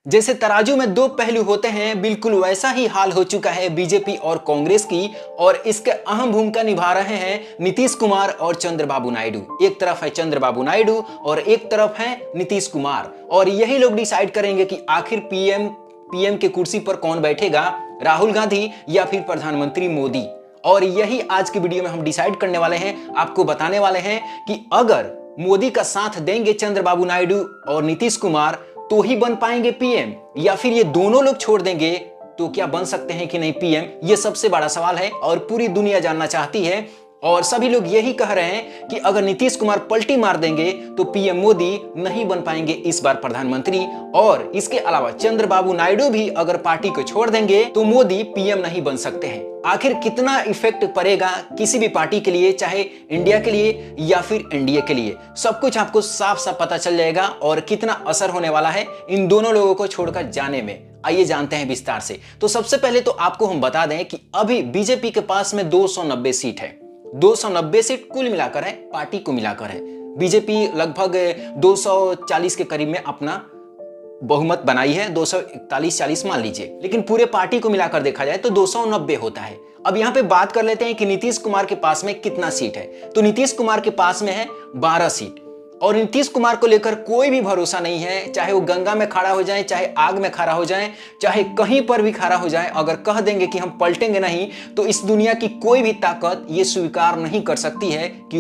जैसे तराजू में दो पहलू होते हैं, बिल्कुल वैसा ही हाल हो चुका है बीजेपी और कांग्रेस की। और इसके अहम भूमिका निभा रहे हैं नीतीश कुमार और चंद्रबाबू नायडू। एक तरफ है चंद्रबाबू नायडू और एक तरफ है नीतीश कुमार। और यही लोग डिसाइड करेंगे कि आखिर पीएम के कुर्सी पर कौन बैठेगा, राहुल गांधी या फिर प्रधानमंत्री मोदी। और यही आज की वीडियो में हम डिसाइड करने वाले हैं, आपको बताने वाले हैं कि अगर मोदी का साथ देंगे चंद्रबाबू नायडू और नीतीश कुमार तो ही बन पाएंगे पीएम, या फिर ये दोनों लोग छोड़ देंगे तो क्या बन सकते हैं कि नहीं पीएम। ये सबसे बड़ा सवाल है और पूरी दुनिया जानना चाहती है। और सभी लोग यही कह रहे हैं कि अगर नीतीश कुमार पलटी मार देंगे तो पीएम मोदी नहीं बन पाएंगे इस बार प्रधानमंत्री। और इसके अलावा चंद्रबाबू नायडू भी अगर पार्टी को छोड़ देंगे तो मोदी पीएम नहीं बन सकते हैं। आखिर कितना इफेक्ट पड़ेगा किसी भी पार्टी के लिए, चाहे इंडिया के लिए या फिर एनडीए के लिए, सब कुछ आपको साफ साफ पता चल जाएगा। और कितना असर होने वाला है इन दोनों लोगों को छोड़कर जाने में, आइए जानते हैं विस्तार से। तो सबसे पहले तो आपको हम बता दें कि अभी बीजेपी के पास में 290 सीट है। 290 सीट कुल मिलाकर है, पार्टी को मिलाकर है। बीजेपी लगभग 240 के करीब में अपना बहुमत बनाई है, 241-40 मान लीजिए, लेकिन पूरे पार्टी को मिलाकर देखा जाए तो 290 होता है। अब यहां पे बात कर लेते हैं कि नीतीश कुमार के पास में कितना सीट है। तो नीतीश कुमार के पास में है 12 सीट। और नीतीश कुमार को लेकर कोई भी भरोसा नहीं है, चाहे वो गंगा में खड़ा हो जाए, चाहे आग में खड़ा हो जाए, चाहे कहीं पर भी खड़ा हो जाए, अगर कह देंगे कि हम पलटेंगे नहीं तो इस दुनिया की कोई भी ताकत ये स्वीकार नहीं कर सकती है कि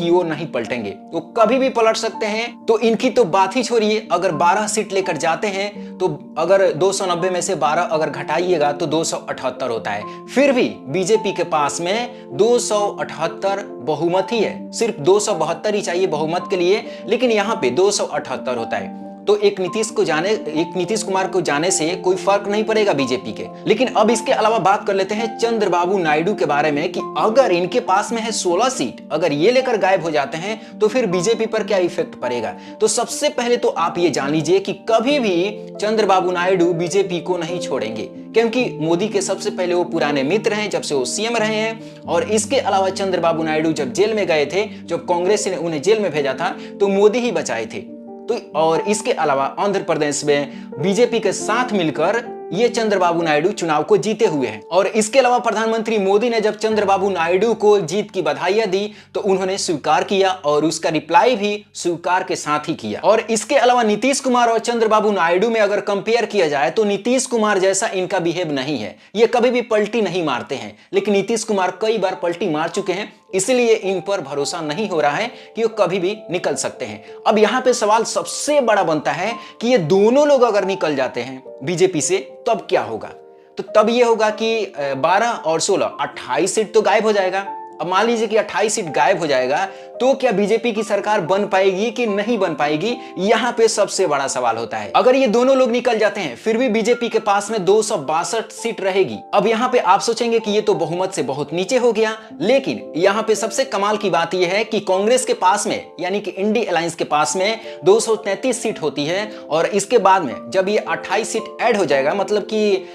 वो नहीं पलटेंगे। तो कभी भी पलट सकते हैं। तो इनकी तो बात ही छोड़िए, अगर 12 सीट लेकर जाते हैं तो अगर 290 में से 12 अगर घटाइएगा तो 278 होता है। फिर भी बीजेपी के पास में 278 बहुमत ही है, सिर्फ 272 ही चाहिए बहुमत के लिए, लेकिन यहां पे 278 होता है। तो एक नीतीश कुमार को जाने से कोई फर्क नहीं पड़ेगा बीजेपी के। लेकिन अब इसके अलावा बात कर लेते हैं चंद्रबाबू नायडू के बारे में कि अगर इनके पास में है 16 सीट, अगर ये लेकर गायब हो जाते हैं तो फिर बीजेपी पर क्या इफेक्ट पड़ेगा। तो सबसे पहले तो आप ये जान लीजिए कि कभी भी चंद्रबाबू नायडू बीजेपी को नहीं छोड़ेंगे, क्योंकि मोदी के सबसे पहले वो पुराने मित्र हैं, जब से वो सीएम रहे हैं। और इसके अलावा चंद्रबाबू नायडू जब जेल में गए थे, जब कांग्रेस ने उन्हें जेल में भेजा था तो मोदी ही बचाए थे। तो और इसके अलावा आंध्र प्रदेश में बीजेपी के साथ मिलकर ये चंद्रबाबू नायडू चुनाव को जीते हुए हैं। और इसके अलावा प्रधानमंत्री मोदी ने जब चंद्रबाबू नायडू को जीत की बधाइयां दी तो उन्होंने स्वीकार किया और उसका रिप्लाई भी स्वीकार के साथ ही किया। और इसके अलावा नीतीश कुमार और चंद्रबाबू नायडू में अगर कंपेयर किया जाए तो नीतीश कुमार जैसा इनका बिहेव नहीं है। ये कभी भी पलटी नहीं मारते हैं, लेकिन नीतीश कुमार कई बार पलटी मार चुके हैं, इसलिए इन पर भरोसा नहीं हो रहा है कि वो कभी भी निकल सकते हैं। अब यहां पे सवाल सबसे बड़ा बनता है कि ये दोनों लोग अगर निकल जाते हैं बीजेपी से तब क्या होगा। तो तब ये होगा कि 12 और 16 28 सीट तो गायब हो जाएगा। अब मान लीजिए कि 28 सीट गायब हो जाएगा तो क्या बीजेपी की सरकार बन पाएगी कि नहीं बन पाएगी, यहां पे सबसे बड़ा सवाल होता है। अगर ये दोनों लोग निकल जाते हैं फिर भी बीजेपी के पास में 262 सीट रहेगी। अब यहां पे आप सोचेंगे कि ये तो बहुमत से बहुत नीचे हो गया, लेकिन यहां पे सबसे कमाल की बात यह है कि कांग्रेस के पास में, यानी कि इंडी अलायंस के पास में 233 सीट होती है। और इसके बाद में जब ये 28 सीट ऐड हो जाएगा, मतलब कि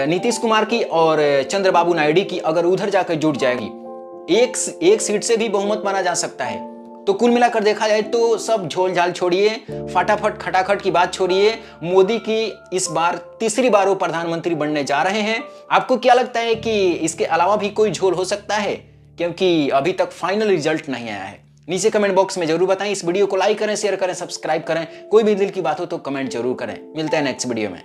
नीतीश कुमार की और चंद्रबाबू नायडू की अगर उधर जाकर जुट जाएगी, एक सीट से भी बहुमत माना जा सकता है। तो कुल मिलाकर देखा जाए तो सब झोल झाल छोड़िए, फटाफट खटाखट की बात छोड़िए, मोदी की इस बार तीसरी बार वो प्रधानमंत्री बनने जा रहे हैं। आपको क्या लगता है कि इसके अलावा भी कोई झोल हो सकता है, क्योंकि अभी तक फाइनल रिजल्ट नहीं आया है। नीचे कमेंट बॉक्स में जरूर बताएं। इस वीडियो को लाइक करें, शेयर करें, सब्सक्राइब करें। कोई भी दिल की बात हो तो कमेंट जरूर करें। मिलते हैं नेक्स्ट वीडियो में।